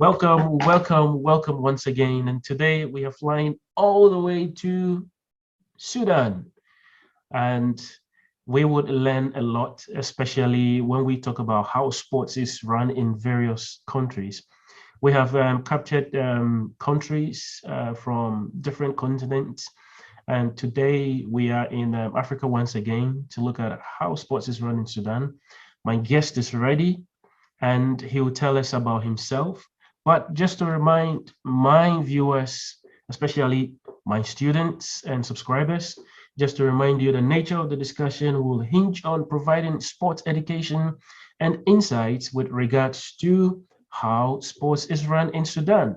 welcome once again. And today we are flying all the way to Sudan, and we would learn a lot, especially when we talk about how sports is run in various countries. We have captured countries from different continents, and today we are in Africa once again to look at how sports is run in Sudan. My guest is ready, and he will tell us about himself. But just to remind my viewers, especially my students and subscribers, just to remind you the nature of the discussion will hinge on providing sports education and insights with regards to how sports is run in Sudan.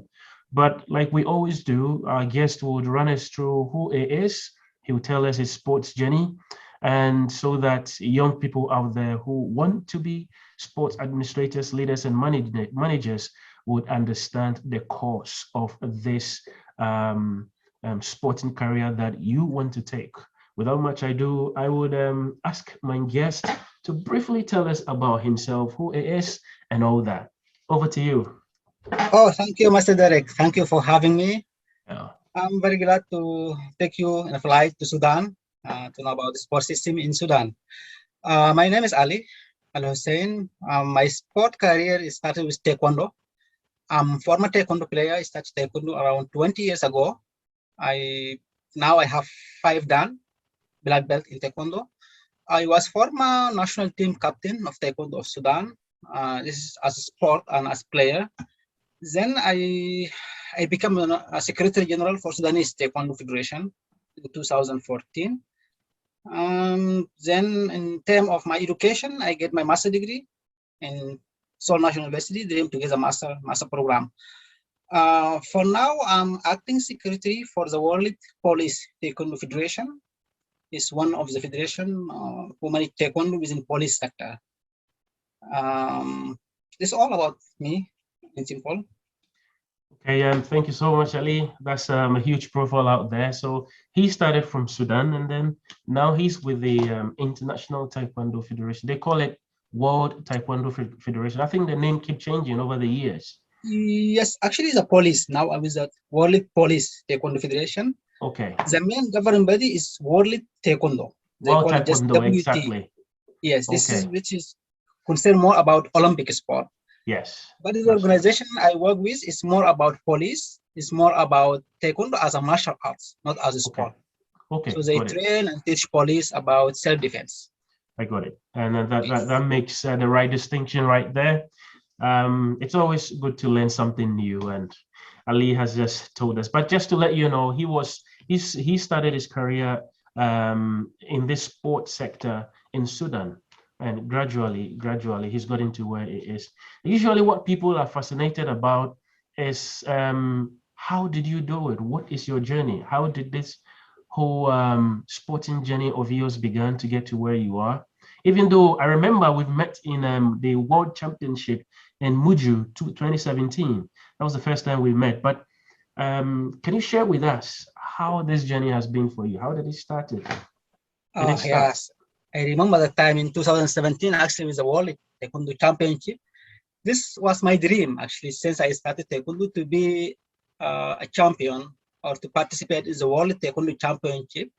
But like we always do, our guest would run us through who he is. He will tell us his sports journey, and so that young people out there who want to be sports administrators, leaders, and managers would understand the course of this sporting career that you want to take. Without much ado, I would ask my guest to briefly tell us about himself, who he is, and all that. Over to you. Oh, thank you, Master Derek. Thank you for having me. Yeah. I'm very glad to take you in a flight to Sudan to know about the sport system in Sudan. My name is Ali Al Hussein. My sport career is started with Taekwondo. I'm former Taekwondo player. I started Taekwondo around 20 years ago. Now I have 5 dan black belt in Taekwondo. I was former national team captain of Taekwondo of Sudan. This is as a sport and as player. Then I became a secretary general for Sudanese Taekwondo Federation in 2014. Then in terms of my education, I get my master degree in Seoul National University, Dream Together Master Program. For now, I'm acting secretary for the World Police Taekwondo Federation. It's one of the federation who manage Taekwondo within police sector. This is all about me in simple. Okay, thank you so much, Ali. That's a huge profile out there. So he started from Sudan, and then now he's with the International Taekwondo Federation. They call it World Taekwondo Federation. I think the name keep changing over the years. Yes, actually, the police. Now I'm with the World Police Taekwondo Federation. Okay. The main governing body is World Taekwondo. They World call it just Taekwondo, WT. exactly. Yes, this Okay. is which is concerned more about Olympic sport. Yes. But the that's organization I work with is more about police. It's more about Taekwondo as a martial arts, not as a Okay. sport. Okay. So they Got it. train and teach police about self-defense. I got it. And that makes the right distinction right there. It's always good to learn something new, and Ali has just told us. But just to let you know, he started his career in this sports sector in Sudan, and gradually he's got into where it is. Usually, what people are fascinated about is how did you do it? What is your journey? How did this whole sporting journey of yours began to get to where you are? Even though I remember we've met in the World Championship in Muju 2017. That was the first time we met. But can you share with us how this journey has been for you? How did it start? Yes, I remember the time in 2017, actually, with the World Taekwondo Championship. This was my dream, actually, since I started Taekwondo to be a champion or to participate in the World Taekwondo Championship.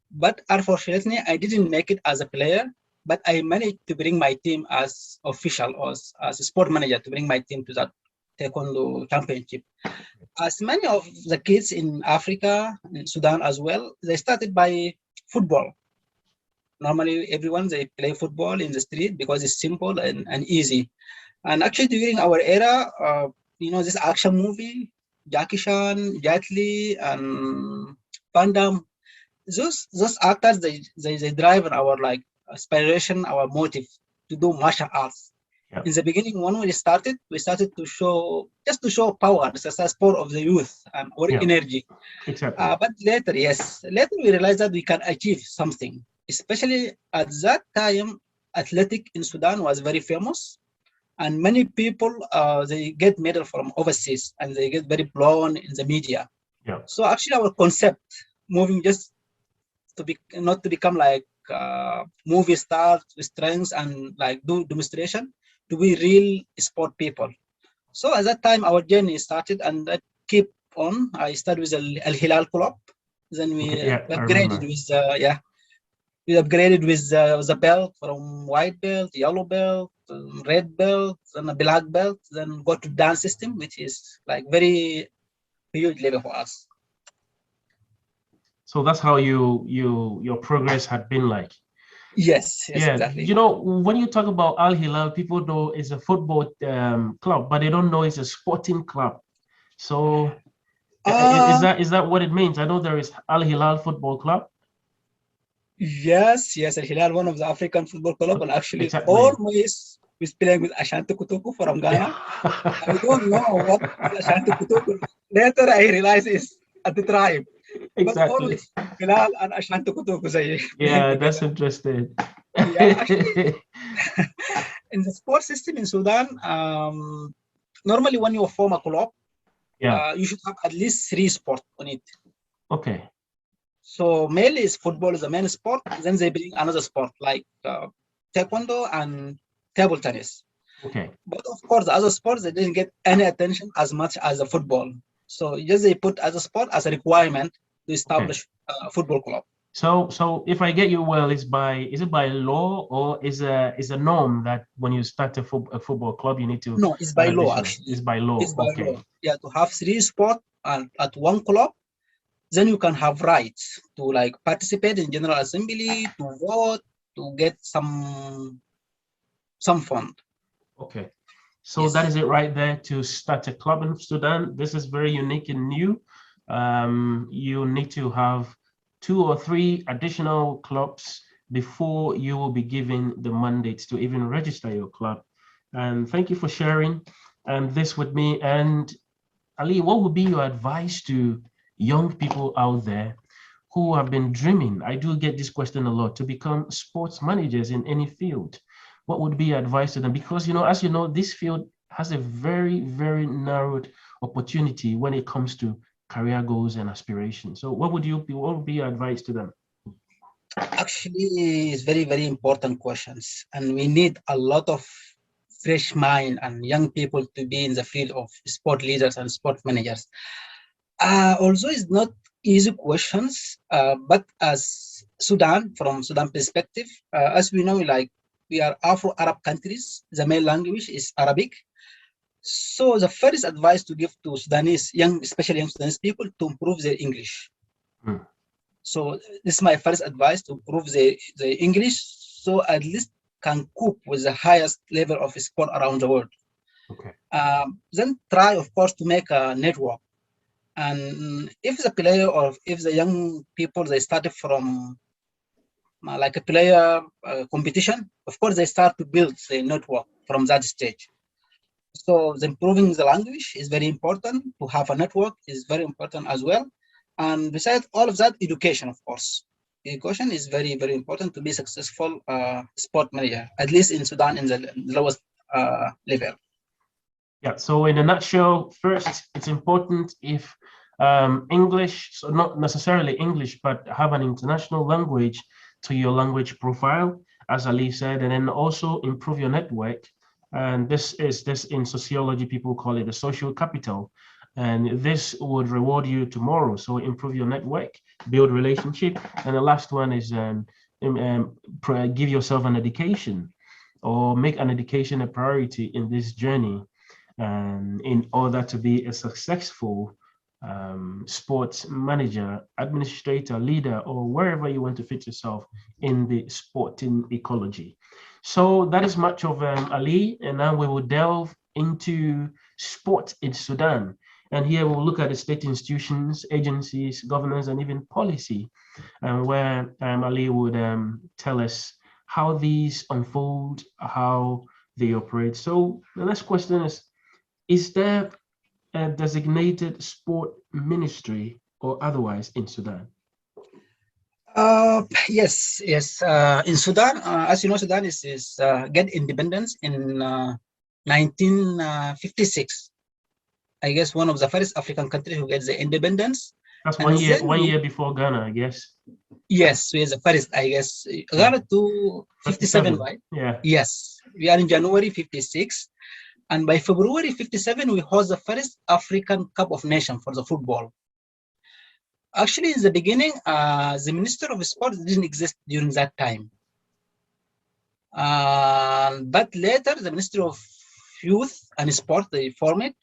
But unfortunately, I didn't make it as a player, but I managed to bring my team as official or as a sport manager to bring my team to that Taekwondo Championship. As many of the kids in Africa, in Sudan as well, they started by football. Normally, everyone, they play football in the street because it's simple and easy. And actually, during our era, this action movie, Jackie Chan, Jet Li, and Van Damme, those actors, they drive our like aspiration, our motive to do martial arts. Yeah. In the beginning, when we started to show power, the sport of the youth and our energy. Exactly. But later we realized that we can achieve something. Especially at that time, athletic in Sudan was very famous, and many people they get medal from overseas and they get very blown in the media. Yeah. So actually, our concept moving just to be not to become like movie stars with strengths and like do demonstration, to be real sport people. So at that time, our journey started, and that keep on. I started with Al Hilal Club. Then we Okay, yeah, I upgraded remember. with we upgraded with the belt from white belt, yellow belt, red belt, then a black belt. Then go to dance system, which is like very huge level for us. So that's how your progress had been like. Yes, yes, Yeah, exactly. you know, when you talk about Al Hilal, people know it's a football club, but they don't know it's a sporting club. So Uh is that what it means? I know there is Al Hilal Football Club. yes, yes, Al Hilal, one of the African football club, and actually Exactly. always was playing with Ashanti Kotoko from Ghana. I don't know what is Ashanti Kotoko. Later I realized it's at the tribe, but Exactly. always Hilal and Ashanti Kotoko they playing Yeah, that's together. interesting. Yeah, actually, in the sports system in Sudan, normally when you form a club, Yeah. you should have at least three sports on it. Okay. So mainly is football is the main sport. Then they bring another sport like taekwondo and table tennis. Okay. But of course, the other sports they didn't get any attention as much as the football. So just they put as a sport as a requirement to Okay. establish a football club. So if I get you well, is it by law or is a norm that when you start a football club you need to No, it's add by law additional? It's actually. by law. It's by law. Okay. Yeah, to have three sports at one club, then you can have rights to like participate in general assembly, to vote, to get some fund. Okay. So that Yes. is it right there to start a club in Sudan. This is very unique and new. You need to have 2 or 3 additional clubs before you will be given the mandate to even register your club. And thank you for sharing this with me. And Ali, what would be your advice to young people out there who have been dreaming? I do get this question a lot, to become sports managers in any field. What would be your advice to them? Because, you know, as you know, this field has a very, very narrowed opportunity when it comes to career goals and aspirations. So what would be your advice to them? Actually, it's very, very important questions. And we need a lot of fresh mind and young people to be in the field of sport leaders and sport managers. Also, it's not easy questions, but as Sudan, from Sudan perspective, as we know, like we are Afro-Arab countries, the main language is Arabic. So the first advice to give to Sudanese young, especially young Sudanese people, to improve their English. Hmm. So this is my first advice to improve the English, so at least can cope with the highest level of sport around the world. Okay. Then try, of course, to make a network. And if the player or if the young people they started from like a player competition, of course they start to build the network from that stage. So the improving the language is very important. To have a network is very important as well. And besides all of that, education, of course. Education is very, very important to be successful sport manager, at least in Sudan in the lowest level. Yeah, so in a nutshell, first, it's important if English, so not necessarily English, but have an international language to your language profile, as Ali said, and then also improve your network. And this in sociology, people call it a social capital. And this would reward you tomorrow. So improve your network, build relationship. And the last one is give yourself an education or make an education a priority in this journey in order to be a successful sports manager, administrator, leader, or wherever you want to fit yourself in the sporting ecology. So that is much of Ali, and now we will delve into sport in Sudan. And here we'll look at the state institutions, agencies, governance, and even policy, where Ali would tell us how these unfold, how they operate. So the next question is there a designated sport ministry or otherwise in Sudan? Yes, yes. In Sudan, as you know, Sudan is get independence in 1956. I guess one of the first African countries who gets the independence. That's And then one year before Ghana, I guess. yes, we are the first, I guess. Yeah. Ghana to 57, 57. right? Yeah. Yes, we are in January 56. And by February 57, we host the first African Cup of Nations for the football. Actually, in the beginning, the Minister of Sport didn't exist during that time. But later, the Ministry of Youth and Sport, they formed it.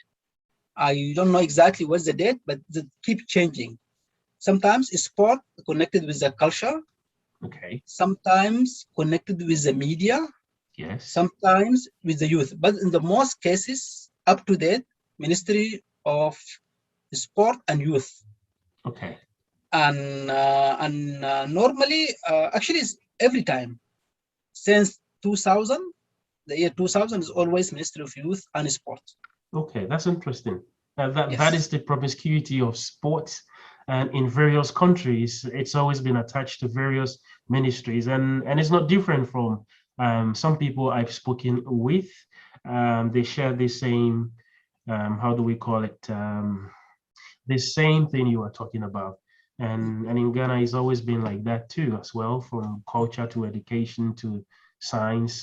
I don't know exactly what's the date, but they keep changing. Sometimes sport connected with the culture. Okay. Sometimes connected with the media. Yes. Sometimes with the youth. But in the most cases, up to date, Ministry of Sport and Youth. Okay. And normally, actually, it's every time since 2000, the year 2000 is always Ministry of Youth and Sport. Okay, that's interesting. That Yes. is the promiscuity of sports, and in various countries, it's always been attached to various ministries, and it's not different from some people I've spoken with. They share the same, how do we call it? The same thing you are talking about. And in Ghana, it's always been like that too, as well, from culture to education to science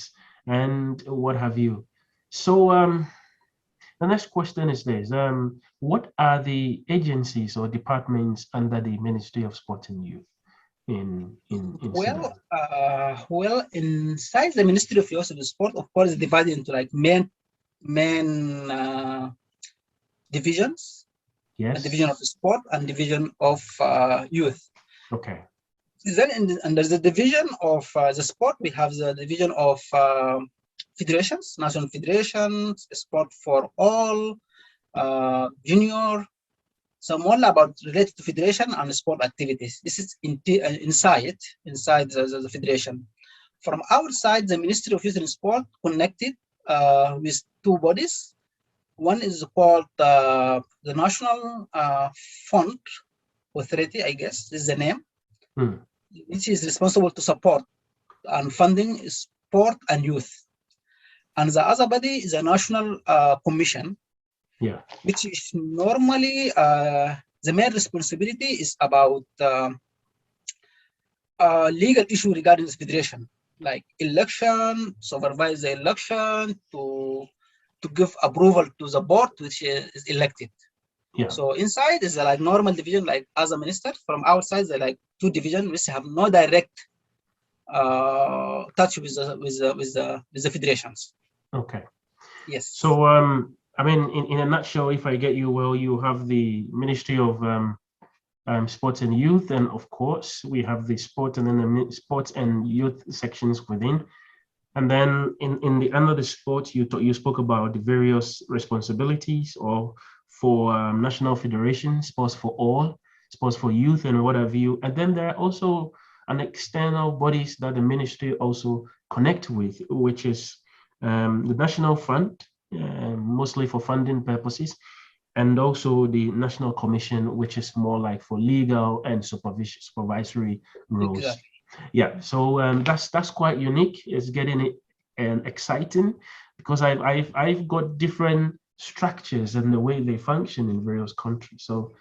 and what have you. So the next question is this: what are the agencies or departments under the Ministry of Sport and Youth in Sudan? Well, inside the Ministry of Youth and Sport, of course, it's divided into like main divisions. Yes. A division of sport and division of youth. Okay. Then under the division of the sport, we have the division of federations, national federations, sport for all, junior, some more about related to federation and sport activities. This is inside the federation. From outside, the Ministry of Youth and Sport connected with two bodies. One is called the National Fund Authority, I guess is the name, which is responsible to support and funding sport and youth. And the other body is a National Commission, which is normally the main responsibility is about legal issue regarding this federation, like election, supervise the election, to give approval to the board which is elected. Yeah. So inside is like normal division, like as a minister. From outside, they're like two divisions which have no direct touch with the federations. Okay. Yes. So I mean, in a nutshell, if I get you well, you have the Ministry of Sports and Youth, and of course we have the sport and then the sports and youth sections within. And then in the under the sport, you spoke about the various responsibilities or for national federation, sports for all, sports for youth, and what have you. And then there are also an external bodies that the ministry also connect with, which is the National Fund, mostly for funding purposes, and also the National Commission, which is more like for legal and supervisory roles. Exactly. Yeah, so that's quite unique. It's getting it exciting because I've got different structures and the way they function in various countries. So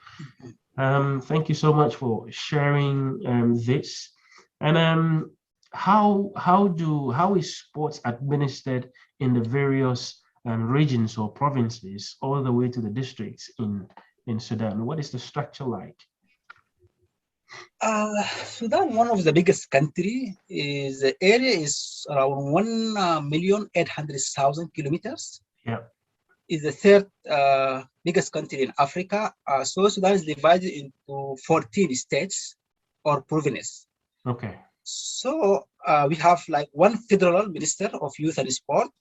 thank you so much for sharing this. And how is sports administered in the various regions or provinces all the way to the districts in Sudan? What is the structure like? Sudan, one of the biggest country, is the area is around 1,800,000 kilometers. Yeah. Is the third biggest country in Africa. So Sudan is divided into 14 states or provinces. Okay. So we have like one federal minister of youth and sport.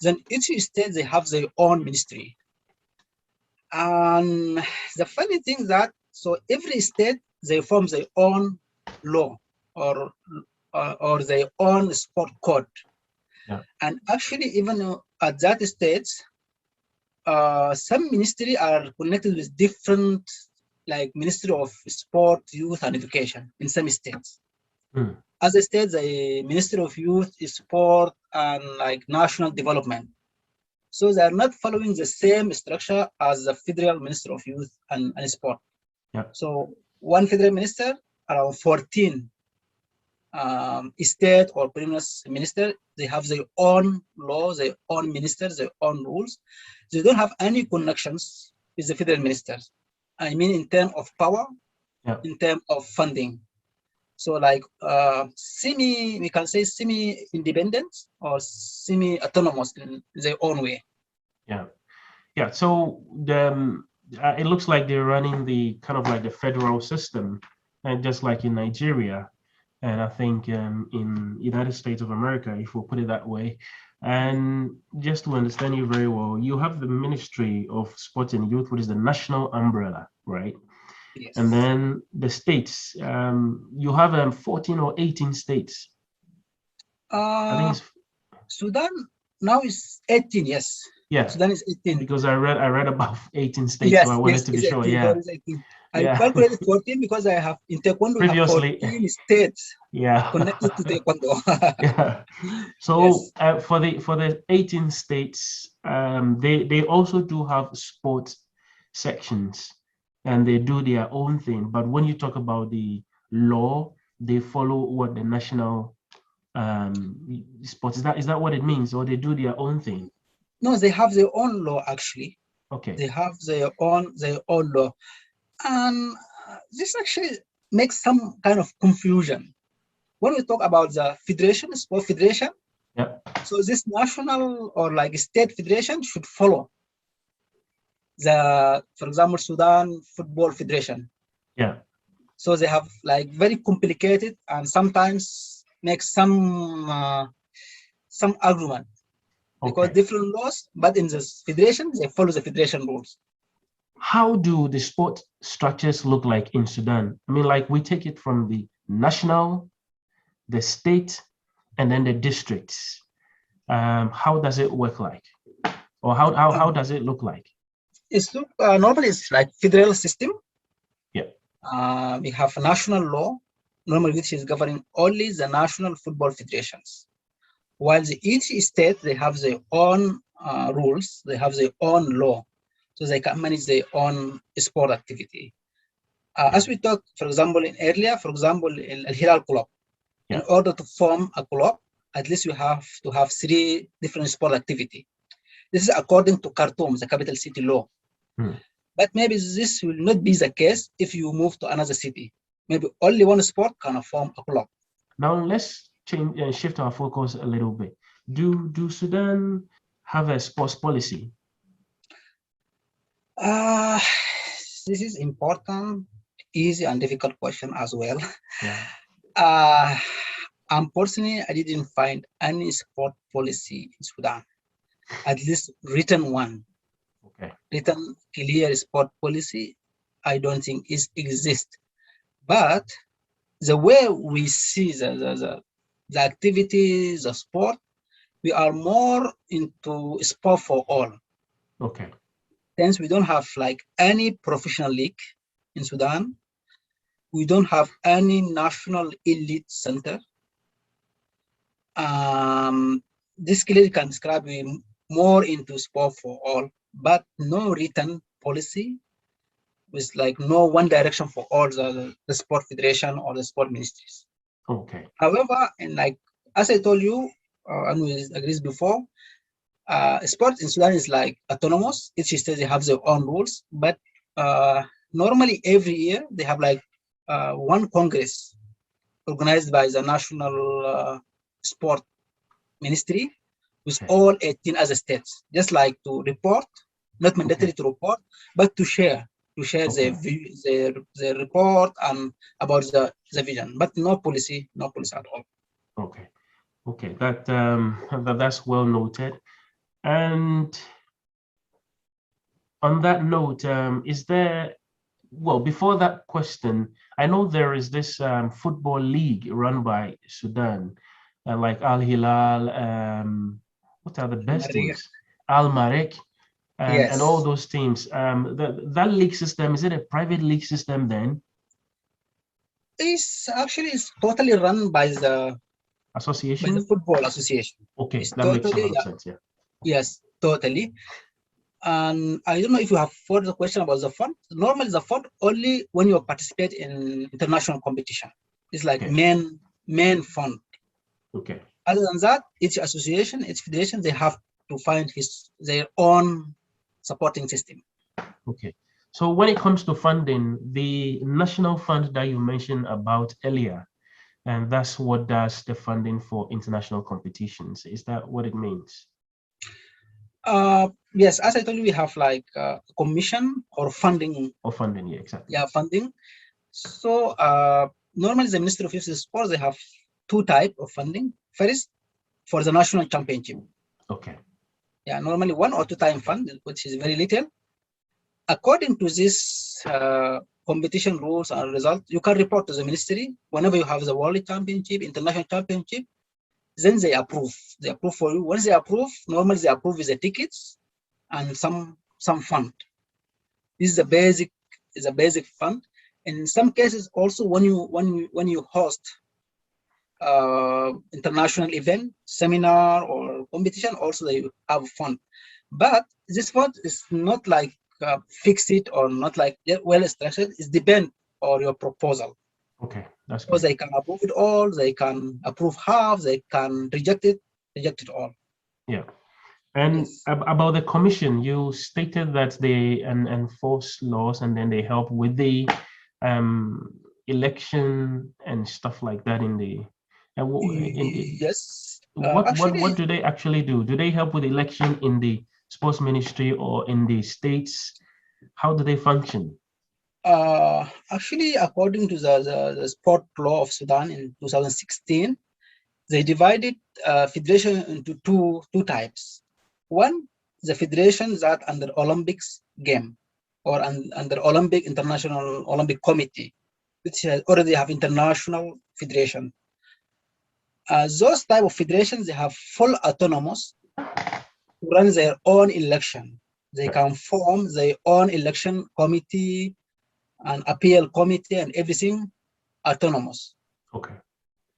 Then each state, they have their own ministry. And the funny thing that, so every state, they form their own law or their own sport code. Yeah. And actually, even at that stage, some ministry are connected with different, like Ministry of Sport, Youth, and Education in some states. As I said, the Ministry of Youth, Sport, and like National Development. So they are not following the same structure as the Federal Minister of Youth and Sport. Yeah. So one federal minister, around 14 state or previous minister, they have their own laws, their own ministers, their own rules. They don't have any connections with the federal ministers. I mean, in terms of power, in terms of funding. So like we can say semi-independent or semi-autonomous in their own way. Yeah. So it looks like they're running the kind of like the federal system, and just like in Nigeria, and I think in United States of America, if we'll put it that way. And just to understand you very well, you have the Ministry of Sport and Youth, which is the national umbrella, right? Yes. And then the states, you have 14 or 18 states. I think it's Sudan now is 18, yes. Yeah. Sudan is 18. Because I read about 18 states, yes, so I wanted yes, to be 18, sure. Yeah. I calculated 14 because I have in Taekwondo we have 14 states connected to Taekwondo. Yeah. So yes. For the 18 states, they also do have sports sections, and they do their own thing. But when you talk about the law, they follow what the national sports is that what it means, or they do their own thing? No, they have their own law actually. Okay. They have their own law, and this actually makes some kind of confusion when we talk about the federation, sport federation. Yeah. So this national or like state federation should follow the, for example, Sudan Football Federation. Yeah. So they have like very complicated and sometimes make some argument because different laws, but in the federation they follow the federation rules. How do the sport structures look like in Sudan? I mean, like we take it from the national, the state, and then the districts. How does it work like, or how does it look like? It's normally it's like federal system. Yeah. We have a national law, normally which is governing only the national football federations, while each state they have their own rules, they have their own law, so they can manage their own sport activity. As we talked, for example, in Al Hilal Club, in order to form a club, at least you have to have 3 different sport activity. This is according to Khartoum, the capital city law. But maybe this will not be the case if you move to another city. Maybe only one sport can form a club. Now let's change and shift our focus a little bit. Do Sudan have a sports policy? This is important, easy and difficult question as well. Yeah. Unfortunately, I didn't find any sport policy in Sudan, at least written one. Okay. Written clear sport policy, I don't think exists. But the way we see the activities, the sport, we are more into sport for all. Okay. Since we don't have like any professional league in Sudan, we don't have any national elite center. This clearly can describe we more into sport for all, but no written policy with like no one direction for all the sport federation or the sport ministries. Okay. However, and like as I told you, and we agreed before, sports in Sudan is like autonomous. Each state they have their own rules, but normally every year they have like one congress organized by the national sport ministry with all 18 other states, just like to report, not mandatory to report, but to share their report and about the vision, but no policy at all. Okay, that's well noted. And on that note, is there, well, before that question, I know there is this football league run by Sudan, like Al Hilal, what are the best teams? Al Marek, and all those teams. That league system, is it a private league system then? It's totally run by the association, by the football association. Okay, it's that makes a lot of sense. Yeah. Yes, totally. And I don't know if you have further question about the fund. Normally, the fund only when you participate in international competition. It's like main main fund. Okay. Other than that, each association, each federation, they have to find their own supporting system. Okay. So when it comes to funding, the national fund that you mentioned about earlier, and that's what does the funding for international competitions. Is that what it means? Yes, as I told you, we have like commission or funding. Or funding, yeah, exactly. Yeah, funding. So normally the Ministry of Youth and Sports, they have two types of funding. First, for the national championship. Okay. Yeah, normally 1 or 2 time fund, which is very little. According to this competition rules and results, you can report to the ministry whenever you have the world championship, international championship, then they approve. They approve for you. Once they approve, normally they approve with the tickets and some fund. This is a basic fund. In some cases, also when you host international event, seminar or competition, also they have fund. But this fund is not like fixed or not like well structured. It depends on your proposal. Okay, that's Because great. they can approve it all, they can approve half, they can reject it all. Yeah. And Yes. about the commission, you stated that they enforce laws and then they help with the election and stuff like that in the Yes. what do they actually do? Do they help with election in the sports ministry or in the states? How do they function? Actually, according to the sport law of Sudan in 2016, they divided federation into two types. One, the federation that under Olympics game or under Olympic International Olympic Committee, which already have international federation. Those type of federations, they have full autonomous to run their own election. They can form their own election committee and appeal committee and everything autonomous. Okay.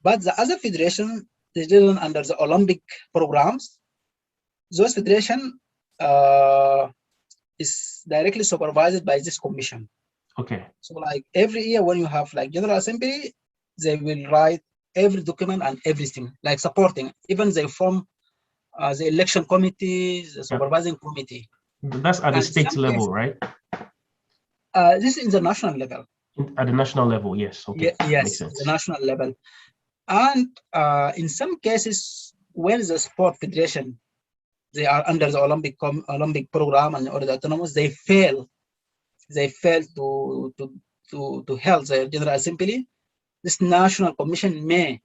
But the other federation, they didn't under the Olympic programs. Those federation is directly supervised by this commission. Okay. So like every year when you have like General Assembly, they will write every document and everything, like supporting. Even they form the election committee, the supervising committee. That's at the And state level, right? this is the national level. At the national level, yes. Okay. Yes, Makes sense. the national level. And in some cases, when the sport federation, they are under the Olympic program and or the autonomous, they fail to help the General Assembly. This national commission may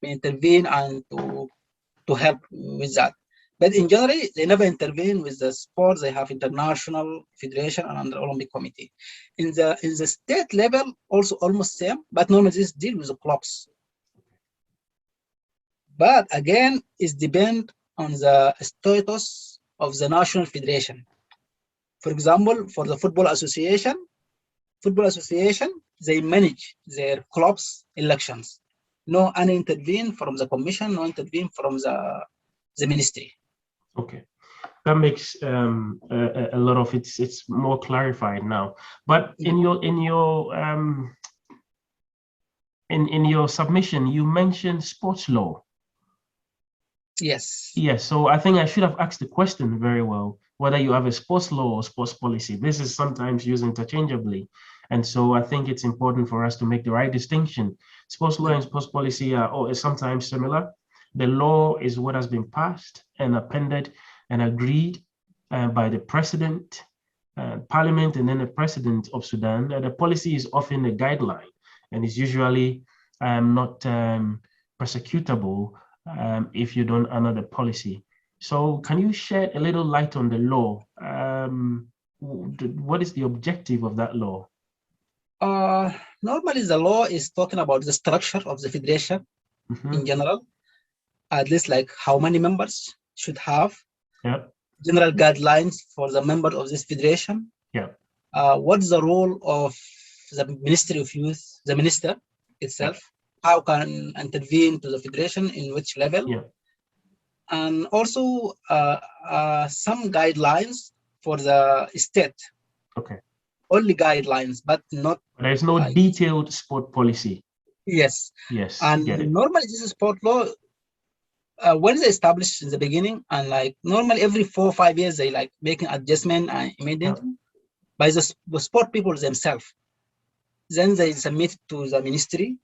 intervene and to help with that. But in general, they never intervene with the sports. They have international federation and under Olympic committee. In the state level, also almost same, but normally this deal with the clubs. But again, it depends on the status of the national federation. For example, for the football association, they manage their clubs' elections. No any intervene from the commission, no intervene from the ministry. Okay, that makes a lot of it's more clarified now. But in your submission, you mentioned sports law. Yes. Yes, so I think I should have asked the question very well, whether you have a sports law or sports policy. This is sometimes used interchangeably. And so I think it's important for us to make the right distinction. Sports law and sports policy are sometimes similar. The law is what has been passed and appended and agreed by the president, parliament, and then the president of Sudan. The policy is often a guideline and is usually not prosecutable if you don't honor the policy. So can you shed a little light on the law? What is the objective of that law? Normally, the law is talking about the structure of the federation in general, at least like how many members should have, general guidelines for the member of this federation. What's the role of the Ministry of Youth, the minister itself? How can intervene to the federation in which level? And also some guidelines for the state. Okay. Only guidelines, but not. There's no detailed sport policy. Yes. Yes, And get it. normally this sport law, when they established in the beginning, and like normally every 4 or 5 years, they like making adjustment and Yeah, amendment by the sport people themselves. Then they submit to the ministry,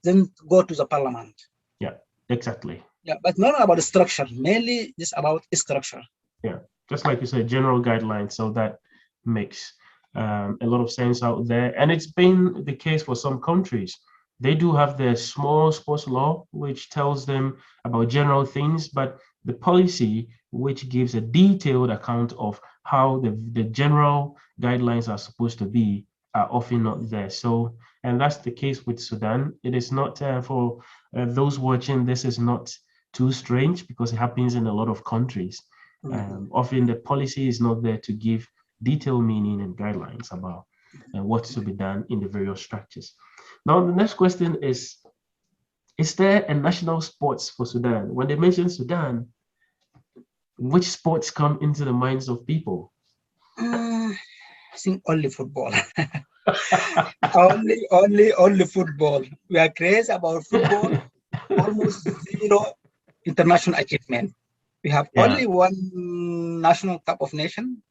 then go to the parliament. yeah, exactly. Yeah, but not about the structure, mainly just about structure. Yeah, just like you said, general guidelines. So that makes a lot of sense out there. And it's been the case for some countries. They do have their small sports law, which tells them about general things, but the policy, which gives a detailed account of how the general guidelines are supposed to be, are often not there. So, and that's the case with Sudan. It is not for those watching, this is not too strange because it happens in a lot of countries. Often the policy is not there to give detailed meaning and guidelines about what's to be done in the various structures. Now, the next question is there a national sports for Sudan? When they mention Sudan, which sports come into the minds of people? I think only football. only football. We are crazy about football. Almost zero international achievement. We have Yeah, only one national cup of nation,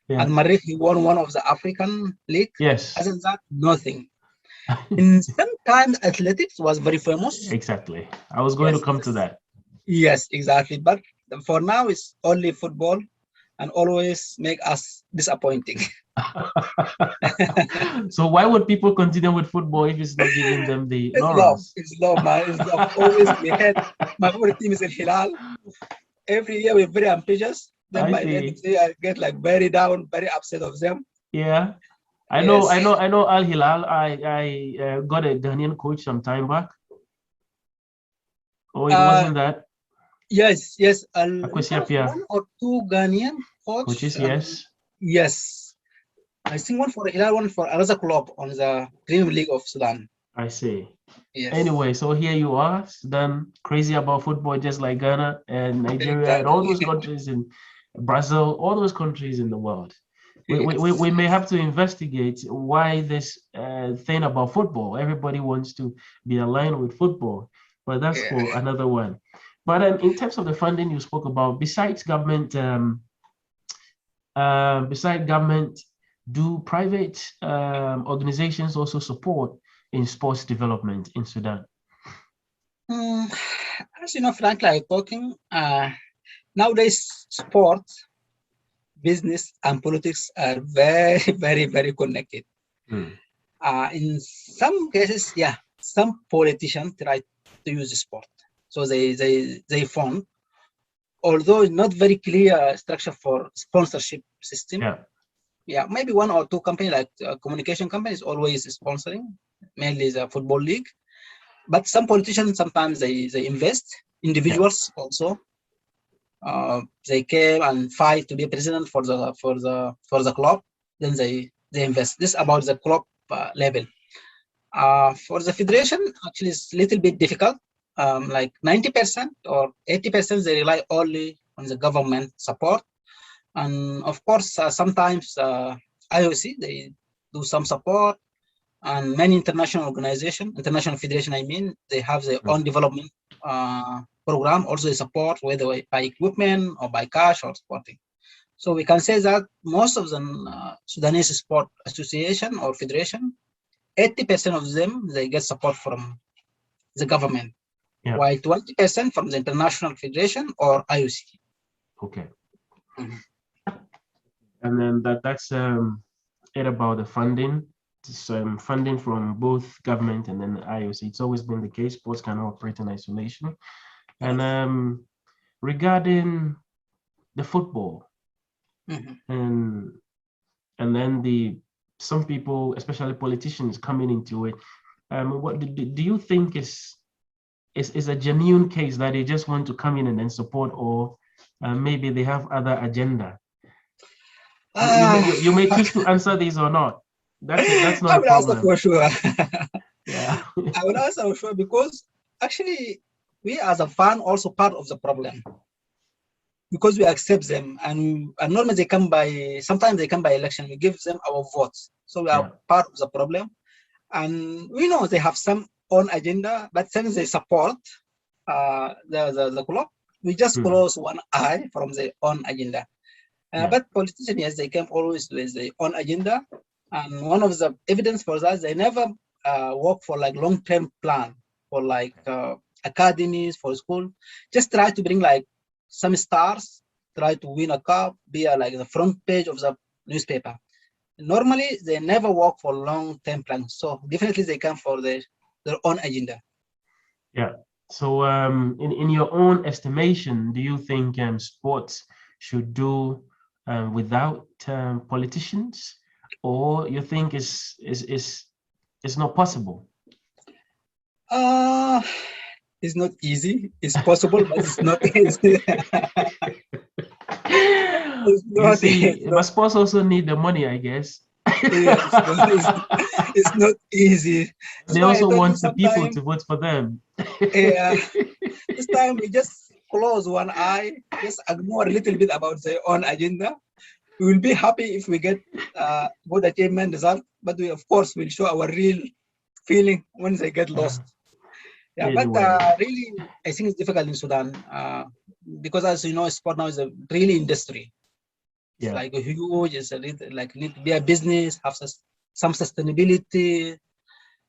yeah, and Marif he won one of the African league. yes, Other than that, nothing. In sometimes athletics was very famous. exactly. I was going to Yes, come to that. yes, exactly. But for now, it's only football, and always make us disappointing. So why would people continue with football if it's not giving them the It's love. laurels? It's love, man. It's love. Always we had my favorite team is Al Hilal. Every year we're very ambitious. Then I by the end of see. the year, I get like very down, very upset of them. Yeah. Yes. I know Al Hilal. I got a Ghanaian coach some time back. Oh, it Uh, wasn't that yes. We Akwesi have Appiah one or two Ghanaian coach. coaches. Yes, Yes. I think one for Hilal, one for another club on the Premier League of Sudan. I see. Yes. Anyway, so here you are, Sudan, crazy about football, just like Ghana and Nigeria and all Exactly. those countries in Brazil, all those countries in the world. We Yes. may have to investigate why this thing about football. Everybody wants to be aligned with football, but that's Yeah. for another one. But in terms of the funding you spoke about, besides government, do private organizations also support in sports development in Sudan? Mm, as you know, frankly, I'm talking nowadays sport, business, and politics are very, very connected. Hmm. In some cases, yeah, some politicians try to use the sport. So they fund, although not very clear structure for sponsorship system. Yeah, Yeah, maybe one or two company like communication companies always sponsoring, mainly the football league. But some politicians sometimes they invest. yeah, Individuals also they came and fight to be president for the club. Then they invest. This about the club level. For the federation, actually, it's a little bit difficult. Like 90% or 80%, they rely only on the government support. And of course, sometimes IOC, they do some support. And many international organizations, international federation, I mean, they have their hmm, own development program. Also, they support whether by equipment or by cash or supporting. So we can say that most of the Sudanese Sport Association or Federation 80% of them they get support from the government, yeah. while 20% from the international federation or IOC. Okay. Mhm. And then that's it about the funding. It's, funding from both government and then IOC. It's always been the case. Sports cannot operate in isolation. And Yes. regarding the football Mhm. and then the some people, especially politicians, coming into it. What do you think is a genuine case that they just want to come in and then support, or maybe they have other agenda? Ah, You may choose to answer these or not. That's not I a will answer problem. for sure. Yeah. I will answer for sure because actually we as a fan also part of the problem because we accept them and normally they come by sometimes they come by election. We give them our votes, so we are Yeah. part of the problem, and we know they have some own agenda, but since they support the club, we just close one eye from their own agenda. But politicians, yes, they came always with their own agenda. And one of the evidence for that, they never work for like long-term plan for like academies, for school. Just try to bring like some stars, try to win a cup, be like the front page of the newspaper. Normally, they never work for long-term plans. So definitely they come for their own agenda. Yeah. So in your own estimation, do you think sports should do without politicians, or you think it's not possible? It's not easy. It's possible, but it's not easy. You see, but sports also need the money, I guess. Yes, it's not easy. They also want the people to vote for them. Yeah, this time we just close one eye, just ignore a little bit about their own agenda. We will be happy if we get good achievement result, but we of course will show our real feeling when they get lost. Yeah, Anyway. but really, I think it's difficult in Sudan because, as you know, sport now is a really industry. It's like a huge, it's like need to be a business, have some sustainability.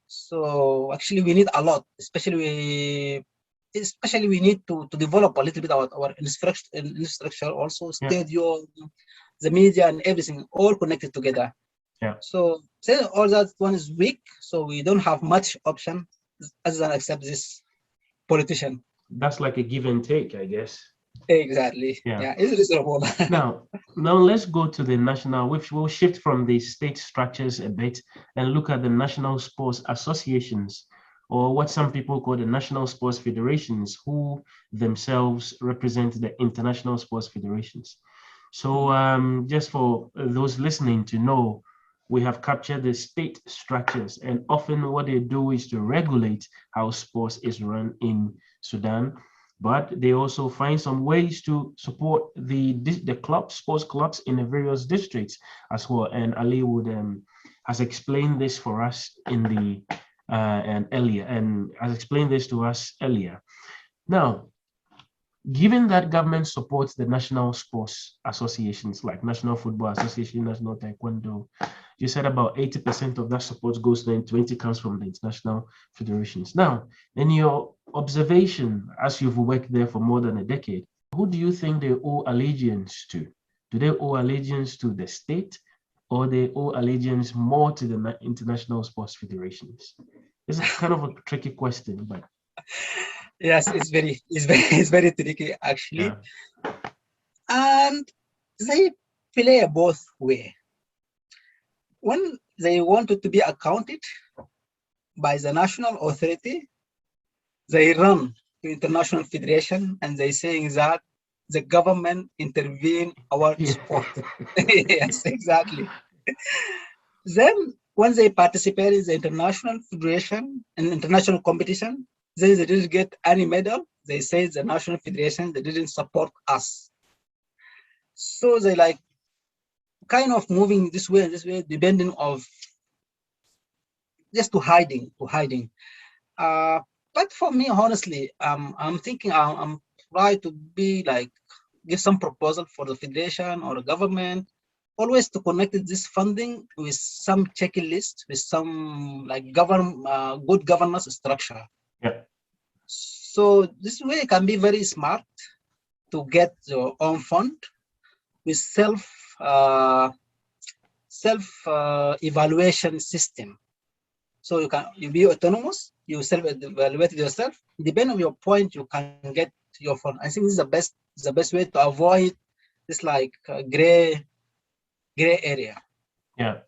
So actually, we need a lot. Especially we need to develop a little bit our infrastructure, also stadium, the media, and everything, all connected together. Yeah. So say all that one is weak, so we don't have much option other than accept this politician. That's like a give and take, I guess. Exactly. Yeah, it's reasonable. Now let's go to the national, which will shift from the state structures a bit and look at the national sports associations, or what some people call the national sports federations, who themselves represent the international sports federations. So just for those listening to know, we have captured the state structures, and often what they do is to regulate how sports is run in Sudan. But they also find some ways to support the sports clubs in the various districts as well. And Ali would has explained this for us in the has explained this to us earlier. Now, given that government supports the national sports associations like National Football Association, National Taekwondo, you said about 80% of that support goes there and 20 comes from the international federations. Now, in your observation, as you've worked there for more than a decade, who do you think they owe allegiance to? Do they owe allegiance to the state, or they owe allegiance more to the international sports federations? This is kind of a tricky question, but yes, it's very tricky actually. And they play both way. When they wanted to be accounted by the national authority, they run to international federation and they saying that the government intervene our sport. Yes, exactly. Then when they participate in the international federation and international competition, they didn't get any medal. They say the national federation, they didn't support us. So they like kind of moving this way and this way, depending of just to hiding. But for me, honestly, I'm thinking I'm trying to be like give some proposal for the federation or the government, always to connect this funding with some checklist, with some like good governance structure. Yeah. So this way can be very smart to get your own fund with self evaluation system. So you be autonomous, you self-evaluate yourself. Depending on your point, you can get your fund. I think this is the best way to avoid this like gray area. Yeah.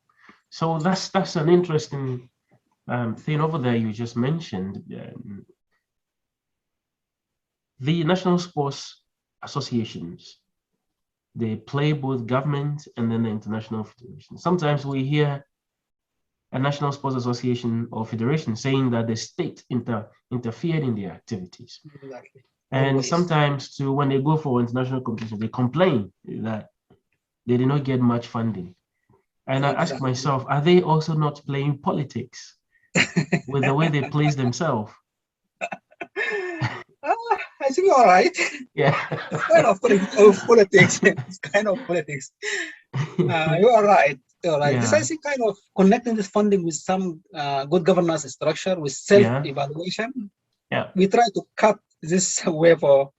So that's an interesting thing over there you just mentioned. The national sports associations, they play both government and then the international federation. Sometimes we hear a national sports association or federation saying that the state interfered in their activities. Exactly. And Always. sometimes too, when they go for international competition, they complain that they did not get much funding. And I ask myself, are they also not playing politics with the way they place themselves. I think you're all right. Yeah. It's kind of politics. It's kind of politics. You are right. You're right. This, I Yeah. think, kind of connecting this funding with some good governance structure, with Yeah. self-evaluation. Yeah. We try to cut this way for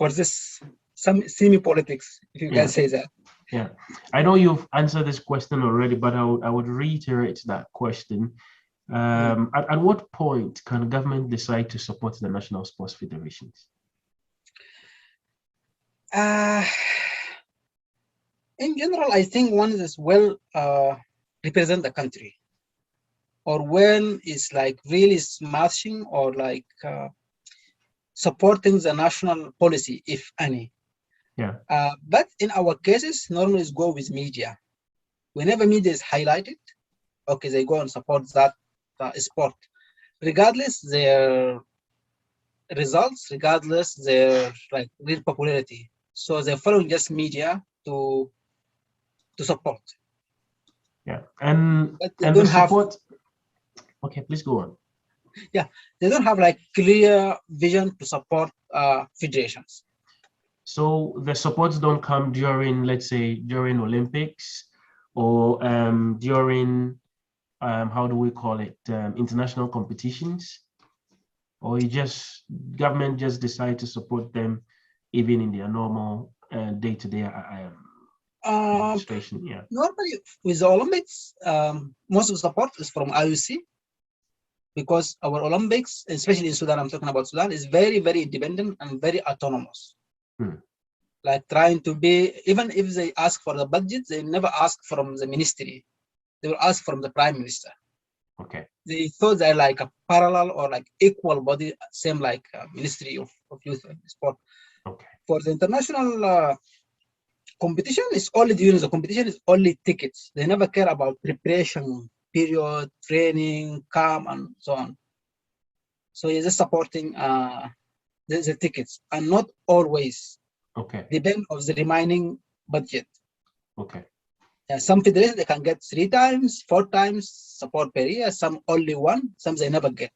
this some semi-politics, if you can Yeah. say that. Yeah. I know you've answered this question already, but I would reiterate that question. At what point can government decide to support the national sports federations? Uh, in general, I think one is well represent the country, or when is like really smashing or like supporting the national policy, if any. Yeah. But in our cases, normally it's go with media. Whenever media is highlighted, okay, they go and support that sport, regardless their results, regardless their like real popularity. So they're following just media to support, Yeah. And but they and the don't have, support. Okay, please go on. yeah, they don't have like clear vision to support federations. So the supports don't come during, let's say, during Olympics or during how do we call it, international competitions, or you just government just decide to support them even in their normal day-to-day Um, administration. Yeah. Normally with the Olympics, most of the support is from IOC, because our Olympics, especially in Sudan, I'm talking about Sudan, is very, very independent and very autonomous. Hmm. Like trying to be, even if they ask for the budget, they never ask from the ministry. They will ask from the prime minister. Okay. They thought they're like a parallel or like equal body, same like Ministry of Youth and Sport. Okay. For the international competition, is only during the competition is only tickets. They never care about preparation period, training, camp, and so on. So you're just supporting the tickets, and not always Okay. depend of the remaining budget. Okay. Some federations they can get 3 times, 4 times support per year. Some only one. Some they never get.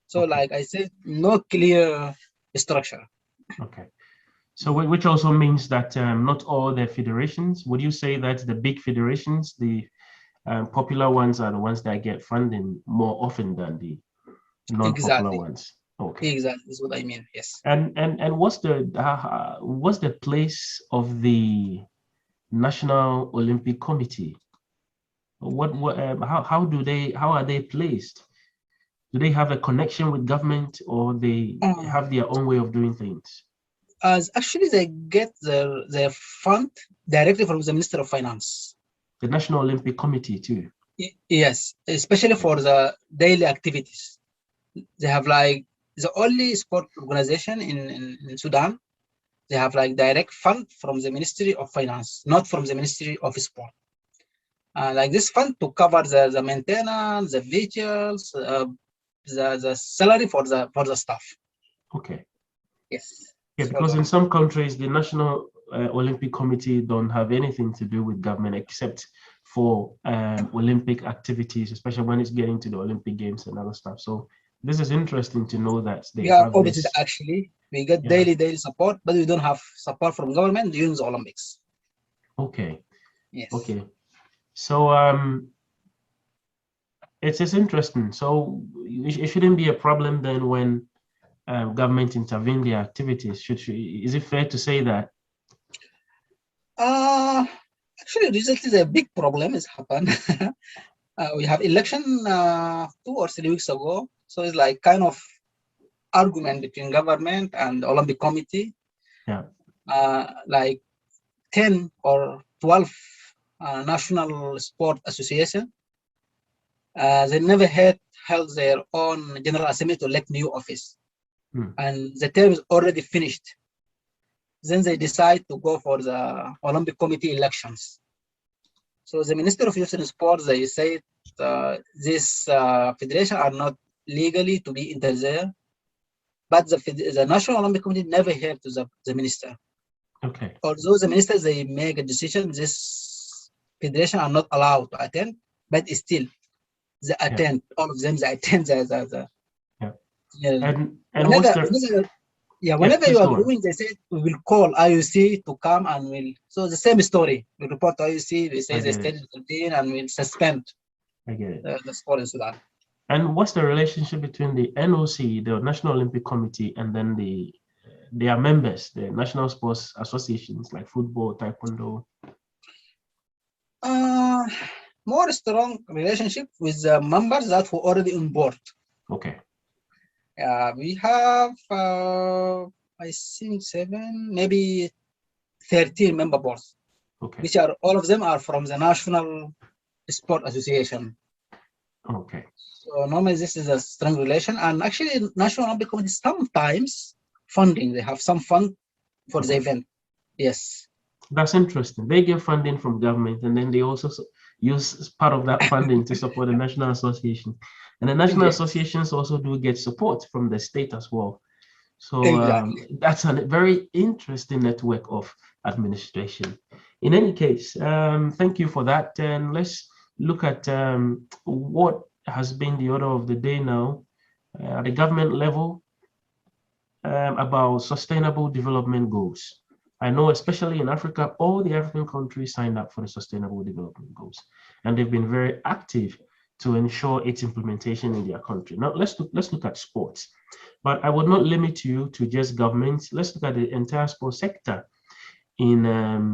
So, Okay. like I said, no clear structure. Okay. So which also means that not all the federations, would you say that the big federations, the popular ones are the ones that get funding more often than the non-popular Exactly. ones? Okay. Exactly is what I mean. Yes. And what's the place of the National Olympic Committee? What how are they placed? Do they have a connection with government, or they Uh, have their own way of doing things? as actually they get their fund directly from the Minister of Finance. The National Olympic Committee too. Yes, especially Okay. for the daily activities. They have like the only sport organization in Sudan. They have like direct fund from the Ministry of Finance, not from the Ministry of Sport. Like this fund to cover the maintenance, the vehicles, the salary for the staff. Okay. Yes. Yeah, So because in some countries, the National Olympic Committee don't have anything to do with government except for Olympic activities, especially when it's getting to the Olympic Games and other stuff. So this is interesting to know that they we are have opposite this. actually. We get Yeah. daily support, but we don't have support from government during the Olympics. Okay. Yes. Okay. So it's interesting. So it shouldn't be a problem then when government intervene their activities. Is it fair to say that? Uh, Actually, recently the big problem has happened. We have election 2 or 3 weeks ago, so it's like kind of argument between government and Olympic Committee. Yeah. Like 10 or 12 national sport association. They never had held their own general assembly to elect new office, and the term is already finished. Then they decide to go for the Olympic Committee elections. So the Minister of Youth and Sports, they say this federation are not legally to be entered there, but the National Olympic Committee never heard to the minister. Okay. Although the ministers they make a decision, this federation are not allowed to attend, but still they attend. All of them, they attend Yeah. yeah. And what's the yes, Whenever please you are go on. going, they say we will call IUC to come and will. So the same story. We report to IUC. We I say they get it. studied 13 and we'll suspend I get it. the sport in Sudan. And what's the relationship between the NOC, the National Olympic Committee, and then their members, the national sports associations like football, taekwondo? More strong relationship with the members that were already on board. Okay. We have, I think 7, maybe 13 member boards, Okay. which are all of them are from the National Sport Association. Okay. So normally this is a strong relation, and actually National Olympic Committee sometimes funding. They have some fund for the event. Yes. That's interesting. They get funding from government, and then they also use part of that funding to support the national association. And the national Yes. associations also do get support from the state as well. So Exactly. that's a very interesting network of administration. In any case, thank you for that. And let's look at what has been the order of the day now at the government level about sustainable development goals. I know, especially in Africa, all the African countries signed up for the Sustainable Development Goals, and they've been very active to ensure its implementation in their country. Now, let's look at sports, but I would not limit you to just governments. Let's look at the entire sports sector in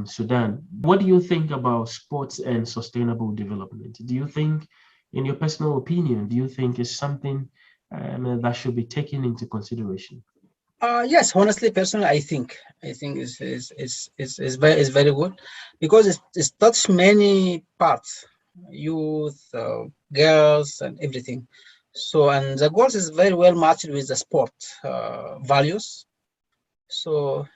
Sudan. What do you think about sports and sustainable development? Do you think, in your personal opinion, do you think it's something that should be taken into consideration? Yes, honestly, personally, I think is very good because it's touched many parts, youth, girls, and everything. So, and the goals is very well matched with the sport values. So,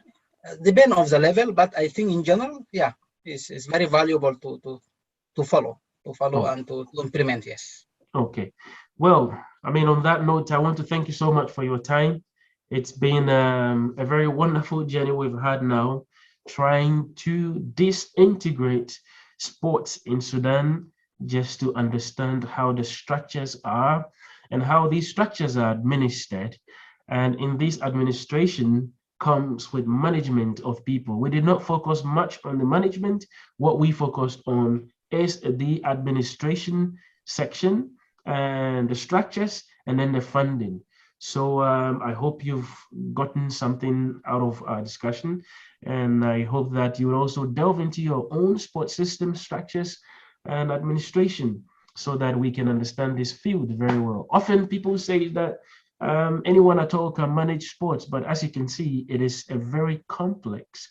depend of the level, but I think in general, yeah, it's very valuable to follow Oh, and to implement. Yes. okay. Well, I mean, on that note, I want to thank you so much for your time. It's been a very wonderful journey we've had now, trying to disintegrate sports in Sudan just to understand how the structures are and how these structures are administered. And in this administration comes with management of people. We did not focus much on the management. What we focused on is the administration section and the structures and then the funding. So I hope you've gotten something out of our discussion, and I hope that you will also delve into your own support system structures and administration so that we can understand this field very well. Often people say that anyone at all can manage sports, but as you can see, it is a very complex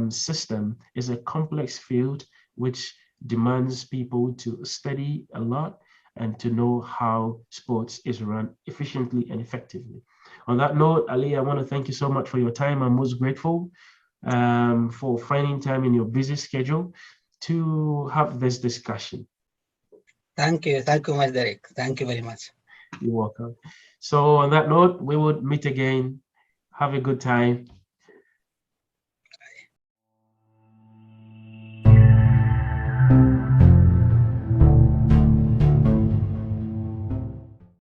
system. It's a complex field which demands people to study a lot and to know how sports is run efficiently and effectively. On that note, Ali, I want to thank you so much for your time. I'm most grateful for finding time in your busy schedule to have this discussion. Thank you, much, Derek. Thank you very much. You're welcome. So on that note, we would meet again. Have a good time.